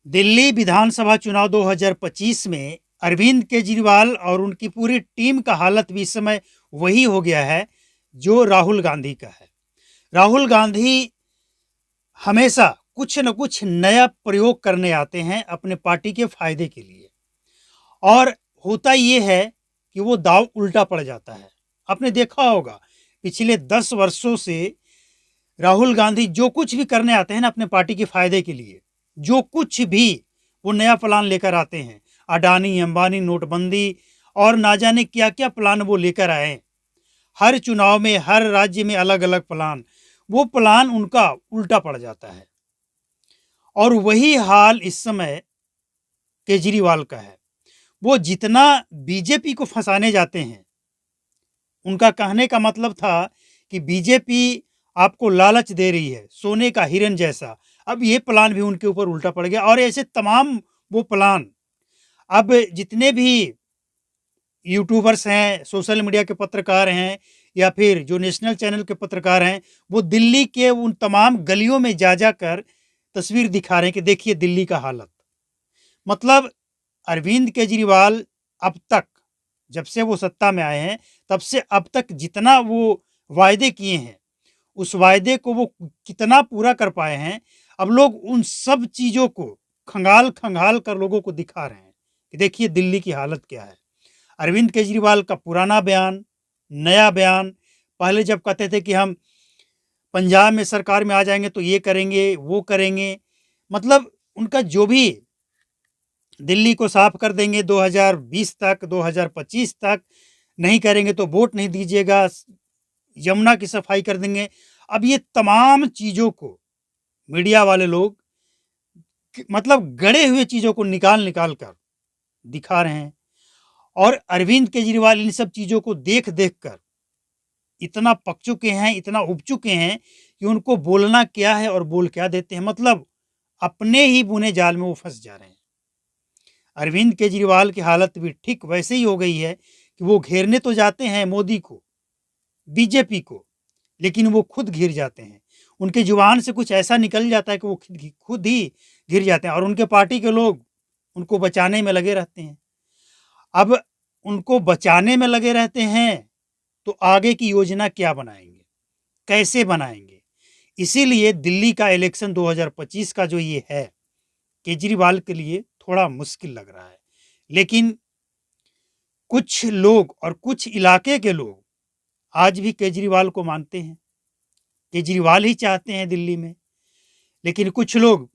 दिल्ली विधानसभा चुनाव 2025 में अरविंद केजरीवाल और उनकी पूरी टीम का हालत भी इस समय वही हो गया है जो राहुल गांधी का है। राहुल गांधी हमेशा कुछ न कुछ नया प्रयोग करने आते हैं अपने पार्टी के फायदे के लिए, और होता ये है कि वो दाव उल्टा पड़ जाता है। आपने देखा होगा पिछले 10 वर्षों से राहुल गांधी जो कुछ भी करने आते हैं ना अपने पार्टी के फायदे के लिए, जो कुछ भी वो नया प्लान लेकर आते हैं, अडानी अंबानी नोटबंदी और ना जाने क्या क्या प्लान वो लेकर आए। हर चुनाव में हर राज्य में अलग अलग प्लान, वो प्लान उनका उल्टा पड़ जाता है। और वही हाल इस समय केजरीवाल का है। वो जितना बीजेपी को फंसाने जाते हैं, उनका कहने का मतलब था कि बीजेपी आपको लालच दे रही है सोने का हिरन जैसा। अब ये प्लान भी उनके ऊपर उल्टा पड़ गया, और ऐसे तमाम वो प्लान अब जितने भी यूट्यूबर्स हैं, सोशल मीडिया के पत्रकार हैं, या फिर जो नेशनल चैनल के पत्रकार हैं, वो दिल्ली के उन तमाम गलियों में जा जाकर तस्वीर दिखा रहे हैं कि देखिए दिल्ली का हालत। मतलब अरविंद केजरीवाल अब तक, जब से वो सत्ता में आए हैं, तब से अब तक जितना वो वायदे किए हैं, उस वायदे को वो कितना पूरा कर पाए हैं, अब लोग उन सब चीज़ों को खंगाल कर लोगों को दिखा रहे हैं कि देखिए दिल्ली की हालत क्या है। अरविंद केजरीवाल का पुराना बयान, नया बयान, पहले जब कहते थे कि हम पंजाब में सरकार में आ जाएंगे तो ये करेंगे, वो करेंगे, मतलब उनका जो भी दिल्ली को साफ कर देंगे 2020 तक, 2025 तक, नहीं करेंगे तो वोट नहीं दीजिएगा, यमुना की सफाई कर देंगे। अब ये तमाम चीज़ों को मीडिया वाले लोग मतलब गड़े हुए चीज़ों को निकाल निकाल कर दिखा रहे हैं, और अरविंद केजरीवाल इन सब चीज़ों को देख देख कर इतना पक चुके हैं, इतना उब चुके हैं कि उनको बोलना क्या है और बोल क्या देते हैं। मतलब अपने ही बुने जाल में वो फंस जा रहे हैं। अरविंद केजरीवाल की हालत भी ठीक वैसे ही हो गई है कि वो घेरने तो जाते हैं मोदी को, बीजेपी को, लेकिन वो खुद घिर जाते हैं। उनके जुबान से कुछ ऐसा निकल जाता है कि वो खुद ही घिर जाते हैं, और उनके पार्टी के लोग उनको बचाने में लगे रहते हैं। अब उनको बचाने में लगे रहते हैं तो आगे की योजना क्या बनाएंगे, कैसे बनाएंगे? इसीलिए दिल्ली का इलेक्शन 2025 का जो ये है, केजरीवाल के लिए थोड़ा मुश्किल लग रहा है। लेकिन कुछ लोग और कुछ इलाके के लोग आज भी केजरीवाल को मानते हैं, केजरीवाल ही चाहते हैं दिल्ली में। लेकिन कुछ लोग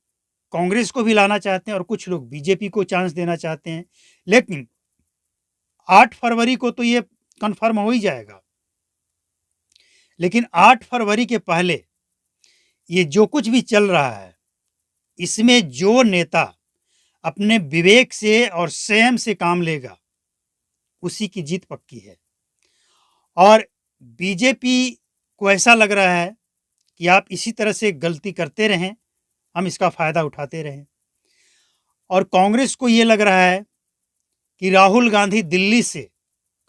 कांग्रेस को भी लाना चाहते हैं और कुछ लोग बीजेपी को चांस देना चाहते हैं। लेकिन 8 फरवरी को तो ये कन्फर्म हो ही जाएगा। लेकिन 8 फरवरी के पहले ये जो कुछ भी चल रहा है, इसमें जो नेता अपने विवेक से और संयम से काम लेगा, उसी की जीत पक्की है। और बीजेपी को ऐसा लग रहा है कि आप इसी तरह से गलती करते रहें, हम इसका फ़ायदा उठाते रहें। और कांग्रेस को ये लग रहा है कि राहुल गांधी दिल्ली से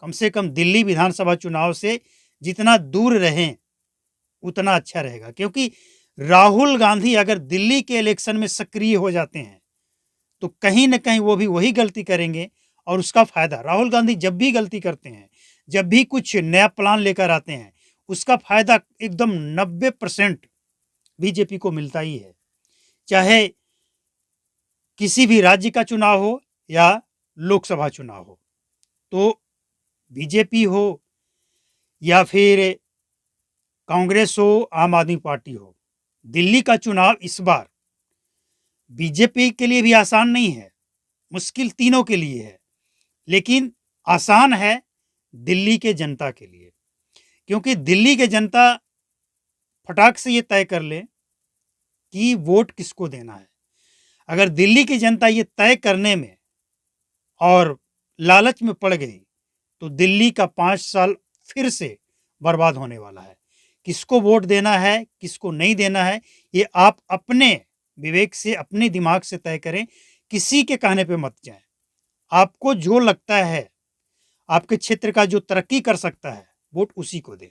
कम दिल्ली विधानसभा चुनाव से जितना दूर रहें उतना अच्छा रहेगा, क्योंकि राहुल गांधी अगर दिल्ली के इलेक्शन में सक्रिय हो जाते हैं तो कहीं न कहीं वो भी वही गलती करेंगे, और उसका फ़ायदा राहुल गांधी जब भी गलती करते हैं, जब भी कुछ नया प्लान लेकर आते हैं, उसका फ़ायदा एकदम 90% बीजेपी को मिलता ही है। चाहे किसी भी राज्य का चुनाव हो या लोकसभा चुनाव हो, तो बीजेपी हो या फिर कांग्रेस हो, आम आदमी पार्टी हो, दिल्ली का चुनाव इस बार बीजेपी के लिए भी आसान नहीं है, मुश्किल तीनों के लिए है, लेकिन आसान है दिल्ली के जनता के लिए, क्योंकि दिल्ली के जनता फटाक से ये तय कर ले कि वोट किसको देना है। अगर दिल्ली की जनता ये तय करने में और लालच में पड़ गई तो दिल्ली का 5 साल फिर से बर्बाद होने वाला है। किसको वोट देना है, किसको नहीं देना है, ये आप अपने विवेक से, अपने दिमाग से तय करें, किसी के कहने पे मत जाएं। आपको जो लगता है आपके क्षेत्र का जो तरक्की कर सकता है, वोट उसी को दें।